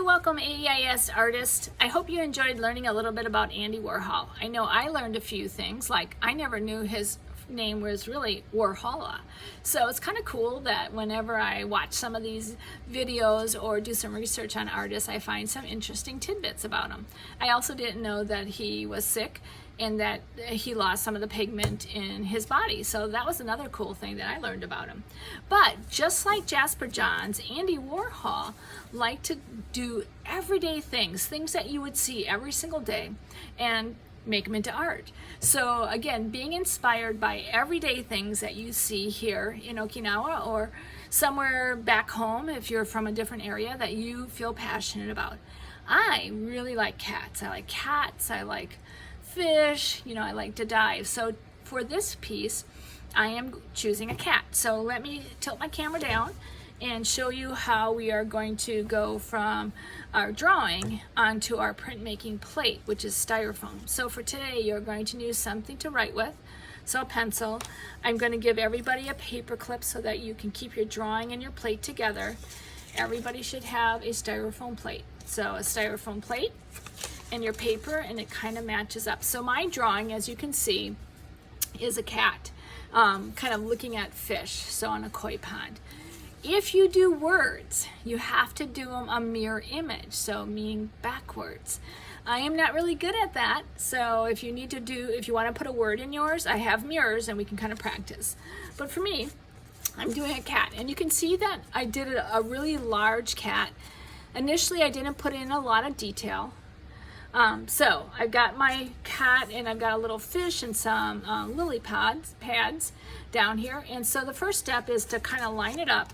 welcome AEIS artists. I hope you enjoyed learning a little bit about Andy Warhol. I know I learned a few things, like I never knew his name was really Warhola. So it's kind of cool that whenever I watch some of these videos or do some research on artists, I find some interesting tidbits about him. I also didn't know that he was sick and that he lost some of the pigment in his body. So that was another cool thing that I learned about him. But just like Jasper Johns, Andy Warhol liked to do everyday things that you would see every single day and make them into art. So again, being inspired by everyday things that you see here in Okinawa or somewhere back home if you're from a different area that you feel passionate about. I really like cats. I like fish, I like to dive. So for this piece, I am choosing a cat. So let me tilt my camera down and show you how we are going to go from our drawing onto our printmaking plate, which is styrofoam. So for today, you're going to use something to write with. So a pencil. I'm going to give everybody a paper clip so that you can keep your drawing and your plate together. Everybody should have a styrofoam plate. So a styrofoam plate and your paper, and it kind of matches up. So my drawing, as you can see, is a cat kind of looking at fish, so on a koi pond. If you do words, you have to do them a mirror image, so meaning backwards. I am not really good at that, so if you want to put a word in yours, I have mirrors and we can kind of practice. But for me, I'm doing a cat, and you can see that I did a really large cat. Initially, I didn't put in a lot of detail. So I've got my cat and I've got a little fish and some lily pads down here. And so the first step is to kind of line it up,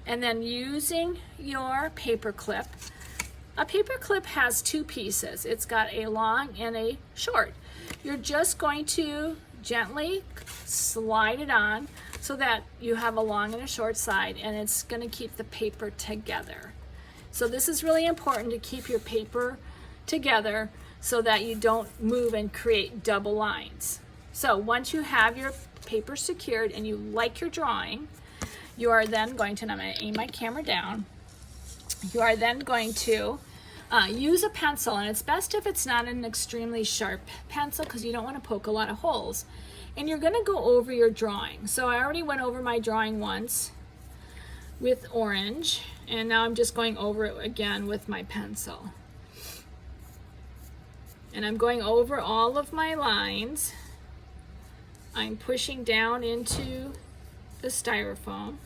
and then using your paper clip. A paper clip has two pieces. It's got a long and a short. You're just going to gently slide it on so that you have a long and a short side, and it's going to keep the paper together. So this is really important, to keep your paper together so that you don't move and create double lines. So once you have your paper secured and you like your drawing, you are then going to, and I'm going to aim my camera down, you are then going to use a pencil, and it's best if it's not an extremely sharp pencil because you don't want to poke a lot of holes. And you're going to go over your drawing. So I already went over my drawing once with orange, and now I'm just going over it again with my pencil. And I'm going over all of my lines. I'm pushing down into the styrofoam.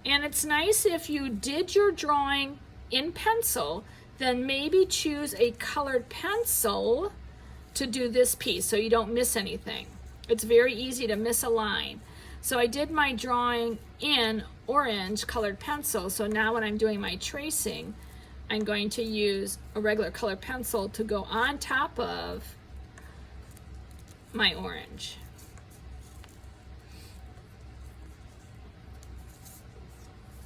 And it's nice if you did your drawing in pencil, then maybe choose a colored pencil to do this piece so you don't miss anything. It's very easy to miss a line. So I did my drawing in orange colored pencil, so now when I'm doing my tracing, I'm going to use a regular colored pencil to go on top of my orange.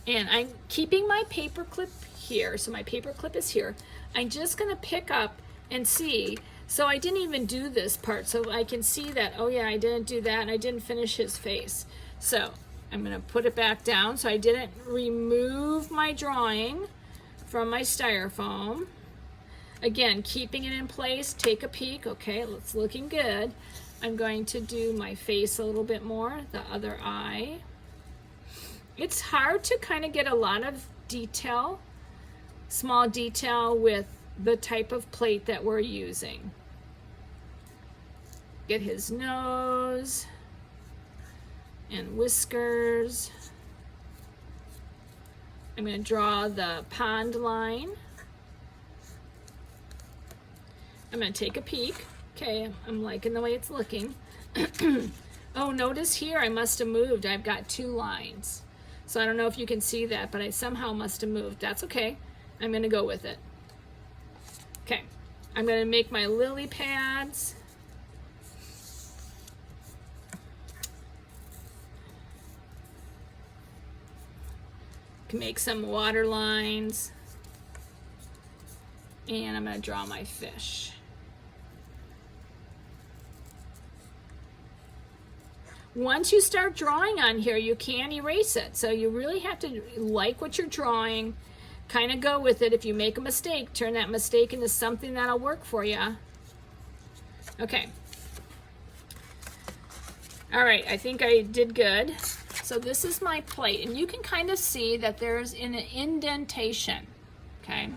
And I'm keeping my paper clip here, so my paper clip is here. I'm just gonna pick up and see. So I didn't even do this part, so I can see that, oh yeah, I didn't do that, and I didn't finish his face. So I'm gonna put it back down, so I didn't remove my drawing from my styrofoam. Again, keeping it in place, take a peek. Okay, it's looking good. I'm going to do my face a little bit more, the other eye. It's hard to kind of get a lot of detail, small detail with the type of plate that we're using. Get his nose and whiskers. I'm going to draw the pond line. I'm going to take a peek. Okay, I'm liking the way it's looking. Oh, notice here I must have moved. I've got two lines. So I don't know if you can see that, but I somehow must have moved. That's okay. I'm going to go with it. Okay, I'm going to make my lily pads. Make some water lines, and I'm going to draw my fish. Once you start drawing on here, you can erase it. So you really have to like what you're drawing, kind of go with it. If you make a mistake, turn that mistake into something that'll work for you. Okay. All right, I think I did good. So this is my plate, and you can kind of see that there's an indentation, okay?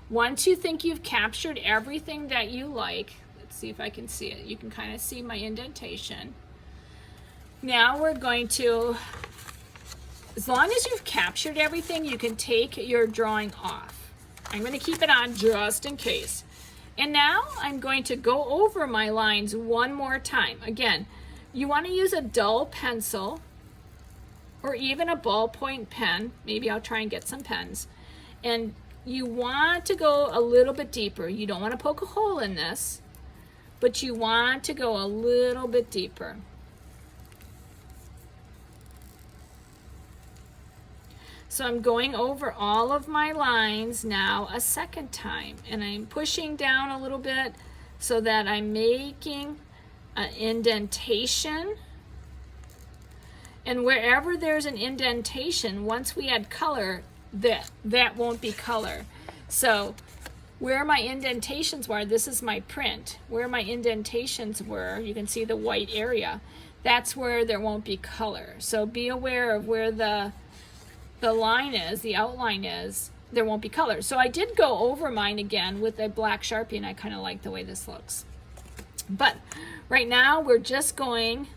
Once you think you've captured everything that you like, let's see if I can see it. You can kind of see my indentation. Now we're going to, as long as you've captured everything, you can take your drawing off. I'm going to keep it on just in case. And now I'm going to go over my lines one more time. Again, you want to use a dull pencil or even a ballpoint pen. Maybe I'll try and get some pens. And you want to go a little bit deeper. You don't want to poke a hole in this, but you want to go a little bit deeper. So I'm going over all of my lines now a second time, and I'm pushing down a little bit so that I'm making an indentation. And wherever there's an indentation, once we add color, that won't be color. So where my indentations were, this is my print, where my indentations were, you can see the white area, that's where there won't be color. So be aware of where the line is, the outline is, there won't be color. So I did go over mine again with a black Sharpie, and I kind of like the way this looks. But right now we're just going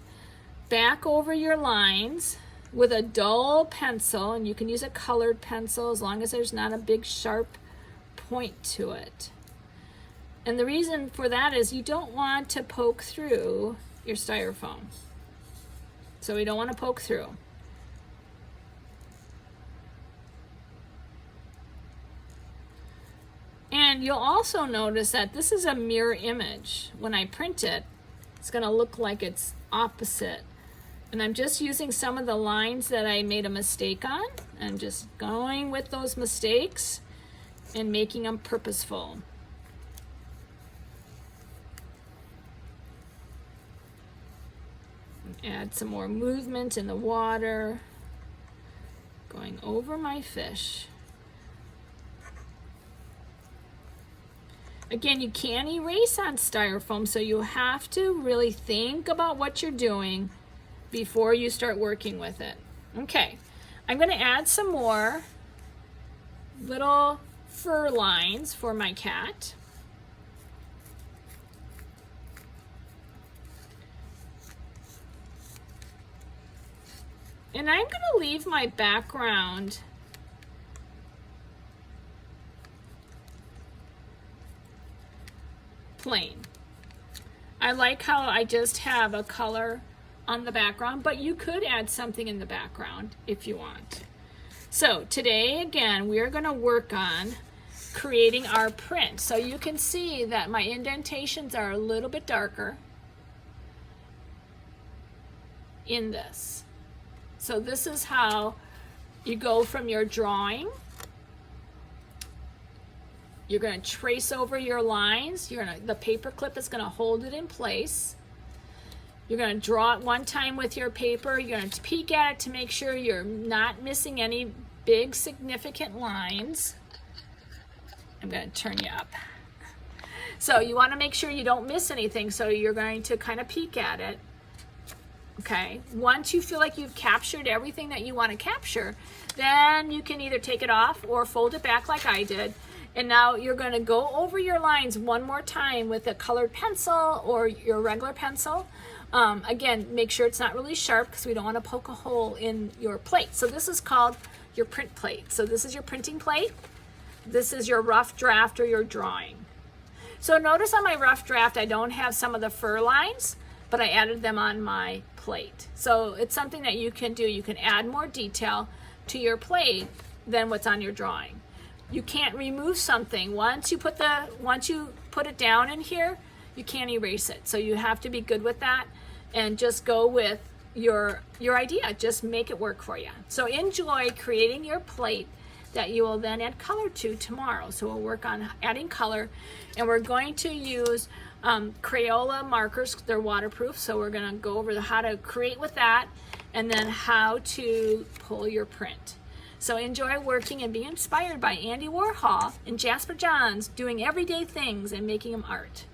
back over your lines with a dull pencil, and you can use a colored pencil as long as there's not a big sharp point to it. And the reason for that is you don't want to poke through your styrofoam. So we don't want to poke through. And you'll also notice that this is a mirror image. When I print it, it's going to look like it's opposite. And I'm just using some of the lines that I made a mistake on. I'm just going with those mistakes and making them purposeful. Add some more movement in the water. Going over my fish. Again, you can't erase on styrofoam, so you have to really think about what you're doing before you start working with it. Okay, I'm going to add some more little fur lines for my cat. And I'm going to leave my background plain. I like how I just have a color on the background, but you could add something in the background if you want. So today, again, we're going to work on creating our print. So you can see that my indentations are a little bit darker in this. So this is how you go from your drawing. You're going to trace over your lines. The paper clip is going to hold it in place. You're going to draw it one time with your paper. You're going to peek at it to make sure you're not missing any big significant lines. I'm going to turn you up. So you want to make sure you don't miss anything, so you're going to kind of peek at it. Okay, once you feel like you've captured everything that you want to capture, then you can either take it off or fold it back like I did. And now you're going to go over your lines one more time with a colored pencil or your regular pencil. Again, make sure it's not really sharp because we don't want to poke a hole in your plate. So this is called your print plate. So this is your printing plate. This is your rough draft or your drawing. So notice on my rough draft, I don't have some of the fur lines, but I added them on my plate. So it's something that you can do. You can add more detail to your plate than what's on your drawing. You can't remove something. Once you put it down in here, you can't erase it. So you have to be good with that and just go with your idea. Just make it work for you. So enjoy creating your plate that you will then add color to tomorrow. So we'll work on adding color, and we're going to use Crayola markers. They're waterproof, so we're going to go over how to create with that, and then how to pull your print. So enjoy working and be inspired by Andy Warhol and Jasper Johns doing everyday things and making them art.